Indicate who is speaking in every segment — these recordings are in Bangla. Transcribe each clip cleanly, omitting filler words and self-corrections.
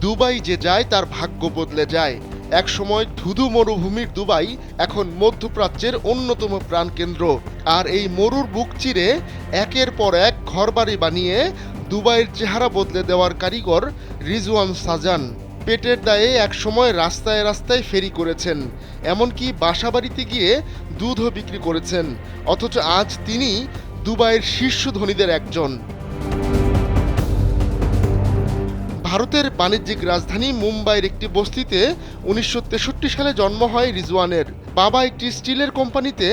Speaker 1: দুবাই যে যায় তার ভাগ্য বদলে যায়। একসময় ধুধু মরুভূমির দুবাই এখন মধ্যপ্রাচ্যের অন্যতম প্রাণকেন্দ্র। আর এই মরুর বুক চিরে একের পর এক ঘরবাড়ি বানিয়ে দুবাইয়ের চেহারা বদলে দেওয়ার কারিগর রিজওয়ান সাজান। পেটের দায়ে একসময় রাস্তায় রাস্তায় ফেরি করেছেন, এমনকি বাসাবাড়িতে গিয়ে দুধও বিক্রি করেছেন। অথচ আজ তিনি দুবাইয়ের শীর্ষ ধনীদের একজন। ভারতের বাণিজ্যিক রাজধানী মুম্বাইয়ের একটি বস্তিতে ১৯৬৩ সালে জন্ম হয় রিজওয়ানের। বাবা একটি স্টিলের কোম্পানিতে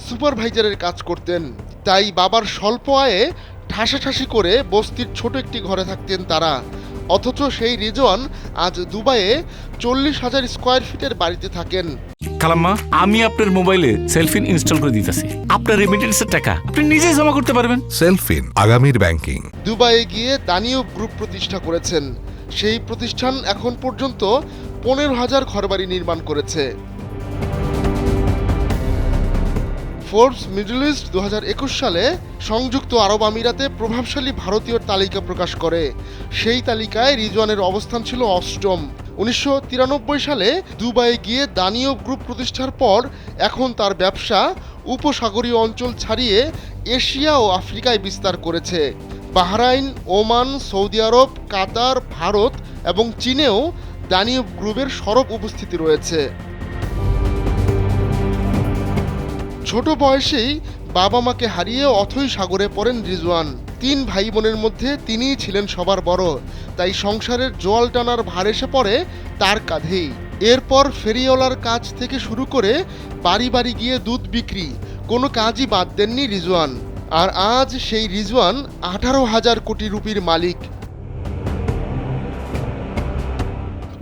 Speaker 1: সুপারভাইজারের কাজ করতেন, তাই বাবার স্বল্প আয়ে ঠাসাঠাসি করে বস্তির ছোট একটি ঘরে থাকতেন তারা। অথচ সেই রিজওয়ান আজ দুবাইয়ে ৪০,০০০ স্কোয়ার ফিটের বাড়িতে থাকেন।
Speaker 2: খালাম্মা, আমি আপনার মোবাইলে সেলফিন ইনস্টল করে দিতেছি। আপনার রেমিটেন্সের টাকা আপনি নিজেই জমা করতে পারবেন।
Speaker 3: সেলফিন, আগামীর ব্যাংকিং।
Speaker 1: দুবাইয়ে গিয়ে দানিয়ব গ্রুপ প্রতিষ্ঠা করেছেন। সেই প্রতিষ্ঠান এখন পর্যন্ত ১৫,০০০ ঘরবাড়ি নির্মাণ করেছে। ফোর্বস মিডল ইস্ট ২০২১ সালে সংযুক্ত আরব আমিরাতে প্রভাবশালী ভারতীয় তালিকা প্রকাশ করে। সেই তালিকায় রিজওয়ানের অবস্থান ছিল অষ্টম। ১৯৯৩ সালে দুবাইয়ে গিয়ে দানিয়ব গ্রুপ প্রতিষ্ঠার পর এখন তার ব্যবসা উপসাগরীয় অঞ্চল ছাড়িয়ে এশিয়া ও আফ্রিকায় বিস্তার করেছে। বাহরাইন, ওমান, সৌদি আরব, কাতার, ভারত এবং চীনেও দানিয়ব গ্রুপের সরব উপস্থিতি রয়েছে। ছোট বয়সেই বাবা মাকে হারিয়ে অথৈ সাগরে পড়েন রিজওয়ান। ৩ ভাই বোনের মধ্যে তিনিই ছিলেন সবার বড়, তাই সংসারের জোয়াল টানার ভার এসে পড়ে তার কাঁধেই। এরপর ফেরিওয়ালার কাজ থেকে শুরু করে বাড়ি বাড়ি গিয়ে দুধ বিক্রি, কোনো কাজই বাদ দেননি রিজওয়ান। আর আজ সেই রিজওয়ান ১৮,০০০ কোটি রুপির মালিক।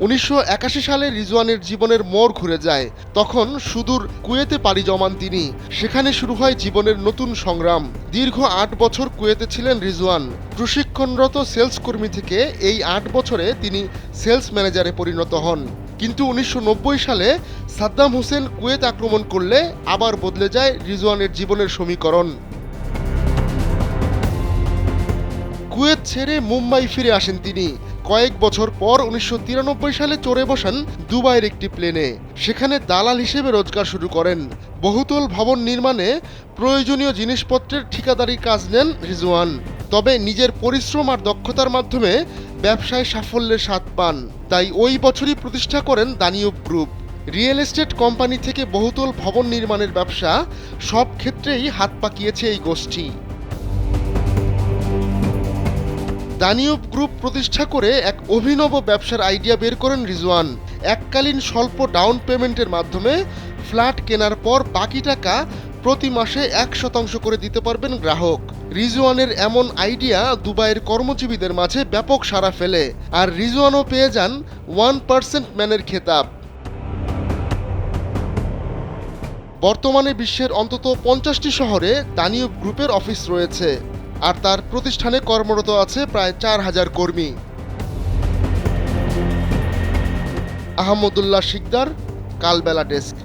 Speaker 1: ১৯৮১ সালে রিজওয়ানের জীবনের মোড় ঘুরে যায়। তখন সুদূর কুয়েতে পাড়ি জমান তিনি। সেখানে শুরু হয় জীবনের নতুন সংগ্রাম। দীর্ঘ ৮ বছর কুয়েতে ছিলেন রিজওয়ান। প্রশিক্ষণরত সেলস কর্মী থেকে এই ৮ বছরে তিনি সেলস ম্যানেজারে পরিণত হন। কিন্তু ১৯৯০ সালে সাদ্দাম হোসেন কুয়েত আক্রমণ করলে আবার বদলে যায় রিজওয়ানের জীবনের সমীকরণ। কুয়েত ছেড়ে মুম্বাই ফিরে আসেন তিনি। কয়েক বছর পর ১৯৯৩ সালে চড়ে বসেন দুবাইয়ের একটি প্লেনে। সেখানে দালাল হিসেবে রোজগার শুরু করেন। বহুতল ভবন নির্মাণে প্রয়োজনীয় জিনিসপত্রের ঠিকাদারির কাজ নেন রিজওয়ান। তবে নিজের পরিশ্রম আর দক্ষতার মাধ্যমে ব্যবসায় সাফল্যের স্বাদ পান। তাই ওই বছরই প্রতিষ্ঠা করেন দানিয়ব গ্রুপ। রিয়েল এস্টেট কোম্পানি থেকে বহুতল ভবন নির্মাণের ব্যবসা, সব ক্ষেত্রেই হাত পাকিয়েছে এই গোষ্ঠী। দানিয়ব গ্রুপ প্রতিষ্ঠা করে এক অভিনব ব্যবসার আইডিয়া বের করেন রিজওয়ান। এককালীন স্বল্প ডাউন পেমেন্টের মাধ্যমে ফ্ল্যাট কেনার পর বাকি টাকা প্রতি মাসে ১% করে দিতে পারবেন গ্রাহক। রিজওয়ানের এমন আইডিয়া দুবাইয়ের কর্মজীবীদের মাঝে ব্যাপক সাড়া ফেলে, আর রিজওয়ানও পেয়ে যান 1% ম্যানের খেতাব। বর্তমানে বিশ্বের অন্তত ৫০টি শহরে দানিয়ব গ্রুপের অফিস রয়েছে, আর তার প্রতিষ্ঠানে কর্মরত আছে প্রায় ৪,০০০ কর্মী। আহমদুল্লাহ শিকদার, কালবেলা ডেস্ক।